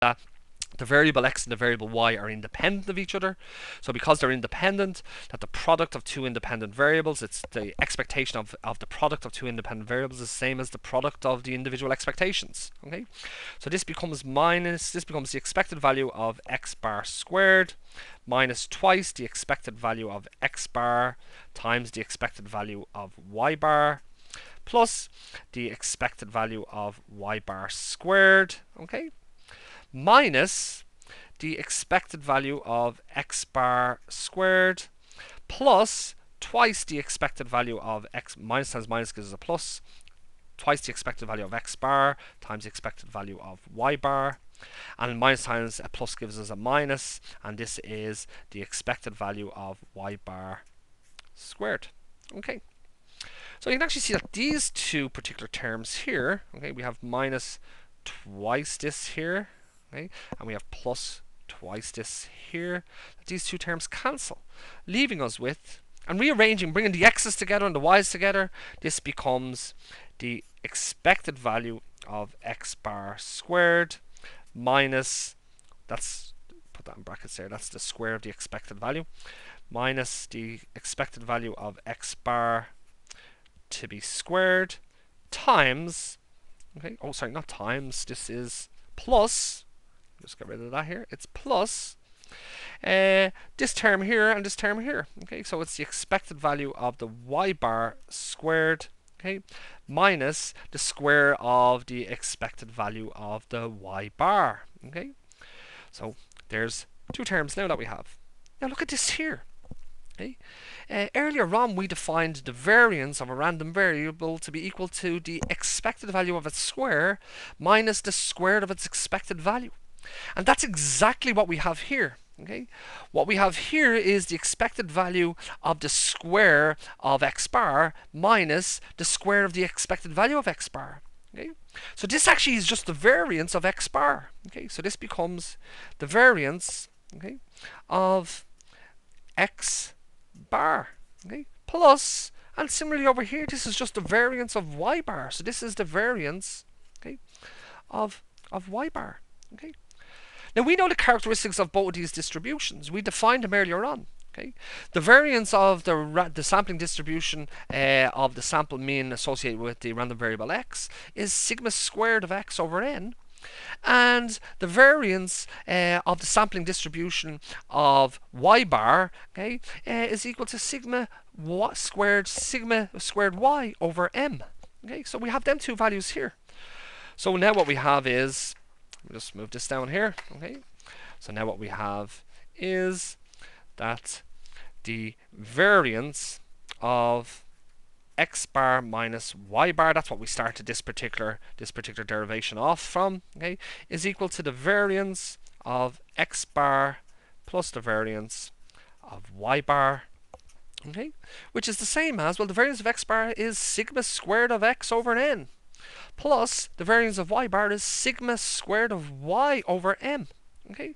that the variable x and the variable y are independent of each other. So because they're independent, that the product of two independent variables, it's the expectation of the product of two independent variables is the same as the product of the individual expectations. Okay, so this becomes the expected value of x bar squared minus twice the expected value of x bar times the expected value of y bar plus the expected value of y bar squared, okay, minus the expected value of x bar squared plus twice the expected value of x, minus times minus gives us a plus, twice the expected value of x bar times the expected value of y bar, and minus times a plus gives us a minus, and this is the expected value of y bar squared. Okay, so you can actually see that these two particular terms here, okay, we have minus twice this here, okay, and we have plus twice this here, that these two terms cancel, leaving us with, and rearranging, bringing the x's together and the y's together, this becomes the expected value of x bar squared minus, that's, put that in brackets there, that's the square of the expected value, minus the expected value of x bar to be squared times, okay, oh sorry, not times, this is plus, just get rid of that here, it's plus this term here and this term here, okay, so it's the expected value of the y bar squared, okay, minus the square of the expected value of the y bar, okay, so there's two terms now that we have. Now look at this here. Okay. Earlier on we defined the variance of a random variable to be equal to the expected value of its square minus the square of its expected value. And that's exactly what we have here. Okay. What we have here is the expected value of the square of x bar minus the square of the expected value of x bar. Okay. So this actually is just the variance of x bar. Okay. So this becomes the variance, okay, of x bar, okay, plus, and similarly over here, this is just the variance of y bar. So this is the variance, okay, of y bar. Okay. Now we know the characteristics of both of these distributions. We defined them earlier on. Okay. The variance of the sampling distribution of the sample mean associated with the random variable x is sigma squared of x over n. And the variance of the sampling distribution of y bar, okay, is equal to sigma squared y over m. Okay, so we have them two values here. So now what we have is, let me just move this down here. Okay, so now what we have is that the variance of x bar minus y bar, that's what we started this particular derivation off from, okay, is equal to the variance of x bar plus the variance of y bar, okay, which is the same as, well, the variance of x bar is sigma squared of x over n plus the variance of y bar is sigma squared of y over m. Okay,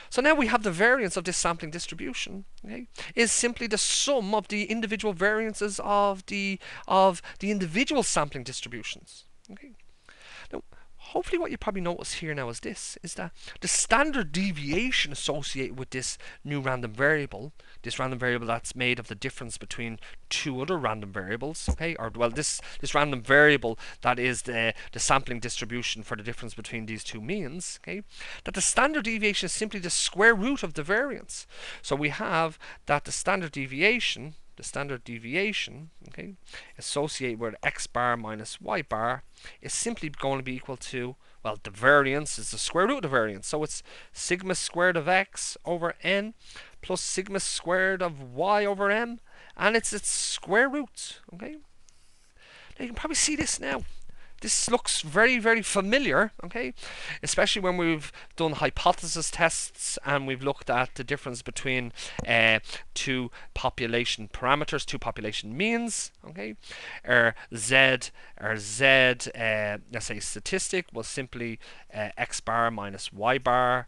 so now we have the variance of this sampling distribution, okay, is simply the sum of the individual variances of the individual sampling distributions. Okay. Now, hopefully what you probably notice here now is this, is that the standard deviation associated with this new random variable, this random variable that's made of the difference between two other random variables, okay, or well, this random variable that is the sampling distribution for the difference between these two means, okay, that the standard deviation is simply the square root of the variance. So we have that the standard deviation, okay, associated with x bar minus y bar is simply going to be equal to, well, the variance is the square root of the variance. So it's sigma squared of x over n plus sigma squared of y over m, and it's its square root. Okay. Now you can probably see this now. This looks very, very familiar, okay? Especially when we've done hypothesis tests and we've looked at the difference between two population parameters, two population means, okay? Our z, let's say statistic was simply x bar minus y bar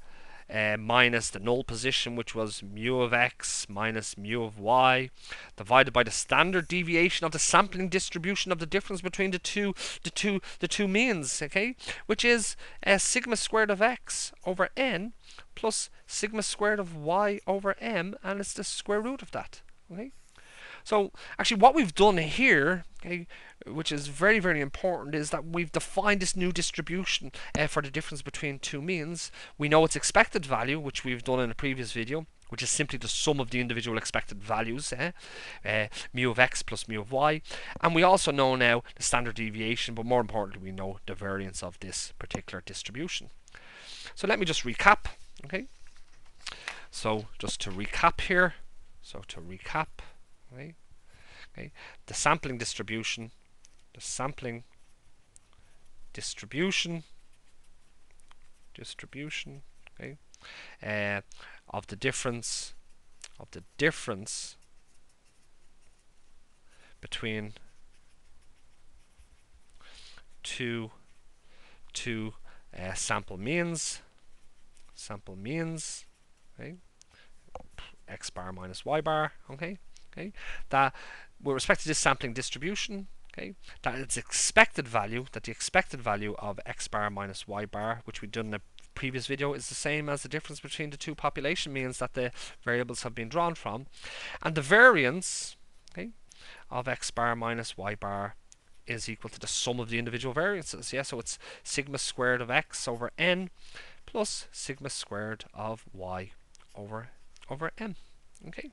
minus the null position, which was mu of x minus mu of y, divided by the standard deviation of the sampling distribution of the difference between the two means, okay, which is sigma squared of x over n plus sigma squared of y over m, and it's the square root of that. Okay. So actually what we've done here, okay, which is very, very important, is that we've defined this new distribution for the difference between two means. We know its expected value, which we've done in a previous video, which is simply the sum of the individual expected values, mu of x plus mu of y. And we also know now the standard deviation, but more importantly, we know the variance of this particular distribution. So let me just recap, okay? So just to recap here, okay, the sampling distribution, okay, of the difference between two sample means, okay, x bar minus y bar, okay, that with respect to this sampling distribution, okay, that its expected value, that the expected value of x bar minus y bar, which we've done in a previous video, is the same as the difference between the two population means that the variables have been drawn from, and the variance, okay, of x bar minus y bar is equal to the sum of the individual variances. Yeah, so it's sigma squared of x over n plus sigma squared of y over m. Okay,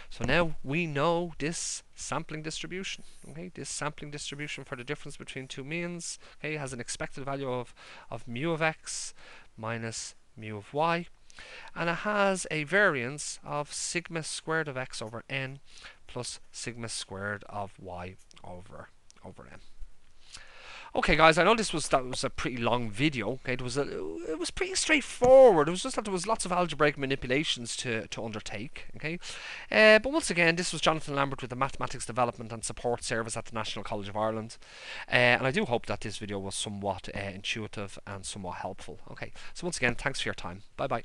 so now we know this sampling distribution. Okay, this sampling distribution for the difference between two means, okay, has an expected value of mu of x minus mu of y, and it has a variance of sigma squared of x over n plus sigma squared of y over m. Okay, guys, I know that was a pretty long video. Okay, it was pretty straightforward. It was just that there was lots of algebraic manipulations to undertake. Okay, but once again, this was Jonathan Lambert with the Mathematics Development and Support Service at the National College of Ireland, and I do hope that this video was somewhat intuitive and somewhat helpful. Okay, so once again, thanks for your time. Bye bye.